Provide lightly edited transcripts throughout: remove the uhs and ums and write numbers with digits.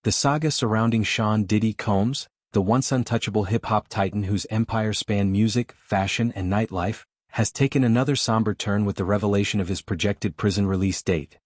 The saga surrounding Sean Diddy Combs, the once untouchable hip-hop titan whose empire spanned music, fashion, and nightlife, has taken another somber turn with the revelation of his projected prison release date.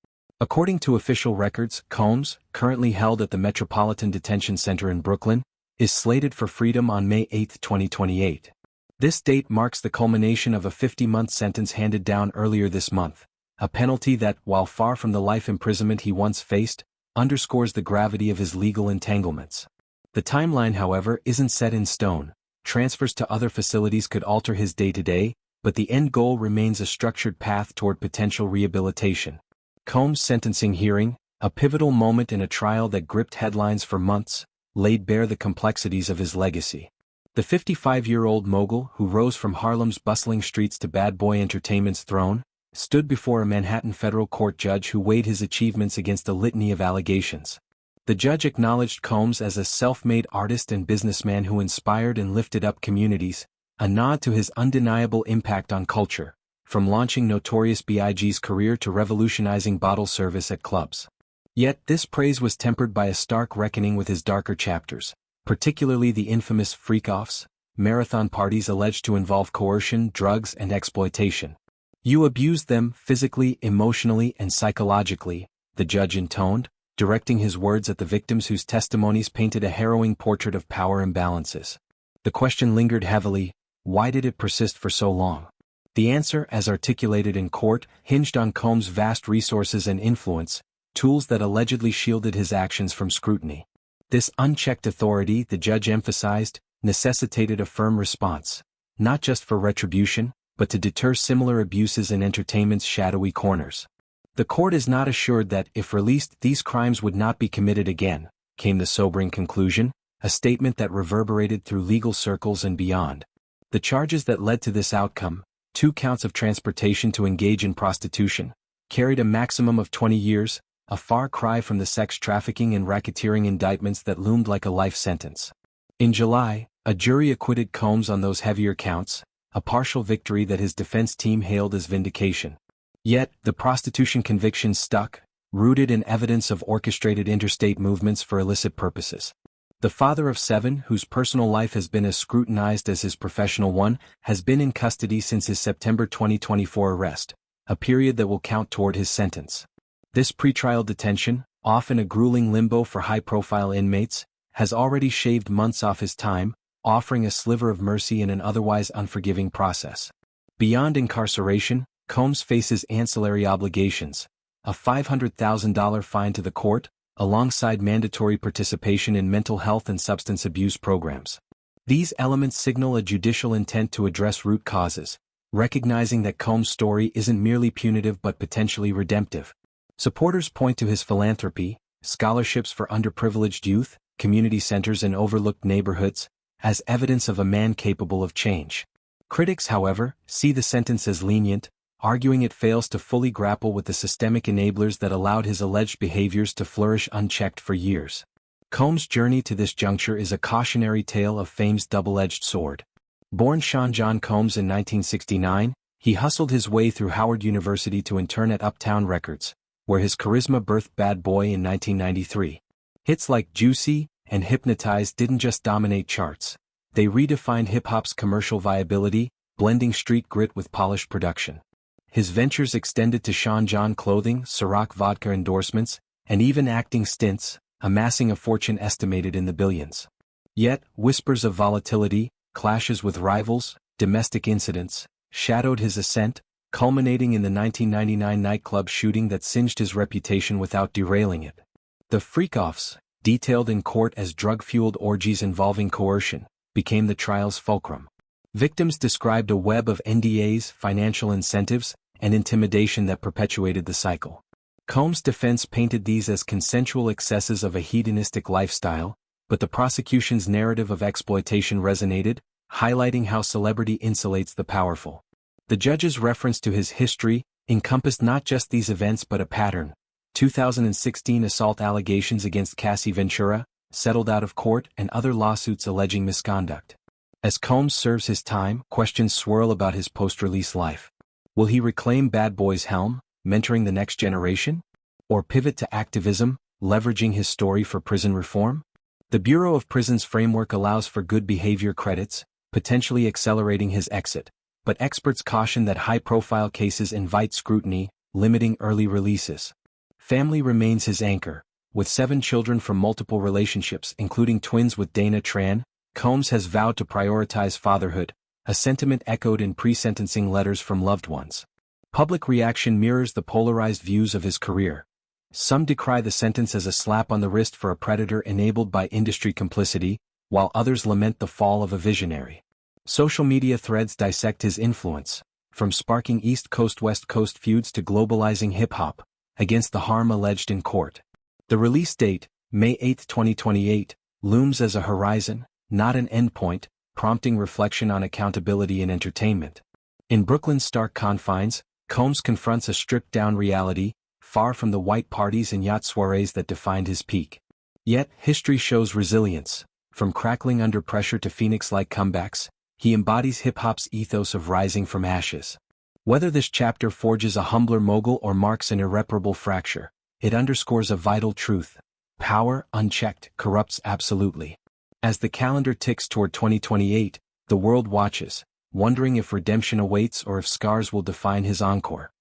According to official records, Combs, currently held at the Metropolitan Detention Center in Brooklyn, is slated for freedom on May 8, 2028. This date marks the culmination of a 50-month sentence handed down earlier this month, a penalty that, while far from the life imprisonment he once faced, underscores the gravity of his legal entanglements. The timeline, however, isn't set in stone. Transfers to other facilities could alter his day-to-day, but the end goal remains a structured path toward potential rehabilitation. Combs' sentencing hearing, a pivotal moment in a trial that gripped headlines for months, laid bare the complexities of his legacy. The 55-year-old mogul, who rose from Harlem's bustling streets to Bad Boy Entertainment's throne, stood before a Manhattan federal court judge who weighed his achievements against a litany of allegations. The judge acknowledged Combs as a self-made artist and businessman who inspired and lifted up communities, a nod to his undeniable impact on culture, from launching Notorious B.I.G.'s career to revolutionizing bottle service at clubs. Yet this praise was tempered by a stark reckoning with his darker chapters, particularly the infamous freak-offs, marathon parties alleged to involve coercion, drugs, and exploitation. "You abused them physically, emotionally, and psychologically," the judge intoned, directing his words at the victims whose testimonies painted a harrowing portrait of power imbalances. The question lingered heavily: why did it persist for so long? The answer, as articulated in court, hinged on Combs' vast resources and influence, tools that allegedly shielded his actions from scrutiny. This unchecked authority, the judge emphasized, necessitated a firm response, not just for retribution, but to deter similar abuses in entertainment's shadowy corners. "The court is not assured that, if released, these crimes would not be committed again," came the sobering conclusion, a statement that reverberated through legal circles and beyond. The charges that led to this outcome, 2 counts of transportation to engage in prostitution, carried a maximum of 20 years, a far cry from the sex trafficking and racketeering indictments that loomed like a life sentence. In July, a jury acquitted Combs on those heavier counts, a partial victory that his defense team hailed as vindication. Yet, the prostitution conviction stuck, rooted in evidence of orchestrated interstate movements for illicit purposes. The father of 7, whose personal life has been as scrutinized as his professional one, has been in custody since his September 2024 arrest, a period that will count toward his sentence. This pretrial detention, often a grueling limbo for high-profile inmates, has already shaved months off his time, offering a sliver of mercy in an otherwise unforgiving process. Beyond incarceration, Combs faces ancillary obligations, a $500,000 fine to the court, alongside mandatory participation in mental health and substance abuse programs. These elements signal a judicial intent to address root causes, recognizing that Combs' story isn't merely punitive but potentially redemptive. Supporters point to his philanthropy, scholarships for underprivileged youth, community centers in overlooked neighborhoods, as evidence of a man capable of change. Critics, however, see the sentence as lenient, arguing it fails to fully grapple with the systemic enablers that allowed his alleged behaviors to flourish unchecked for years. Combs' journey to this juncture is a cautionary tale of fame's double-edged sword. Born Sean John Combs in 1969, he hustled his way through Howard University to intern at Uptown Records, where his charisma birthed Bad Boy in 1993. Hits like Juicy and Hypnotized didn't just dominate charts. They redefined hip-hop's commercial viability, blending street grit with polished production. His ventures extended to Sean John clothing, Ciroc vodka endorsements, and even acting stints, amassing a fortune estimated in the billions. Yet, whispers of volatility, clashes with rivals, domestic incidents, shadowed his ascent, culminating in the 1999 nightclub shooting that singed his reputation without derailing it. The freak-offs, detailed in court as drug-fueled orgies involving coercion, became the trial's fulcrum. Victims described a web of NDAs, financial incentives, and intimidation that perpetuated the cycle. Combs' defense painted these as consensual excesses of a hedonistic lifestyle, but the prosecution's narrative of exploitation resonated, highlighting how celebrity insulates the powerful. The judge's reference to his history encompassed not just these events but a pattern. 2016 assault allegations against Cassie Ventura, settled out of court, and other lawsuits alleging misconduct. As Combs serves his time, questions swirl about his post-release life. Will he reclaim Bad Boy's helm, mentoring the next generation? Or pivot to activism, leveraging his story for prison reform? The Bureau of Prisons framework allows for good behavior credits, potentially accelerating his exit, but experts caution that high-profile cases invite scrutiny, limiting early releases. Family remains his anchor. With 7 children from multiple relationships including twins with Dana Tran, Combs has vowed to prioritize fatherhood, a sentiment echoed in pre-sentencing letters from loved ones. Public reaction mirrors the polarized views of his career. Some decry the sentence as a slap on the wrist for a predator enabled by industry complicity, while others lament the fall of a visionary. Social media threads dissect his influence, from sparking East Coast-West Coast feuds to globalizing hip-hop, against the harm alleged in court. The release date, May 8, 2028, looms as a horizon, not an endpoint, prompting reflection on accountability in entertainment. In Brooklyn's stark confines, Combs confronts a stripped-down reality, far from the white parties and yacht soirees that defined his peak. Yet, history shows resilience. From crackling under pressure to Phoenix-like comebacks, he embodies hip-hop's ethos of rising from ashes. Whether this chapter forges a humbler mogul or marks an irreparable fracture, it underscores a vital truth. Power, unchecked, corrupts absolutely. As the calendar ticks toward 2028, the world watches, wondering if redemption awaits or if scars will define his encore.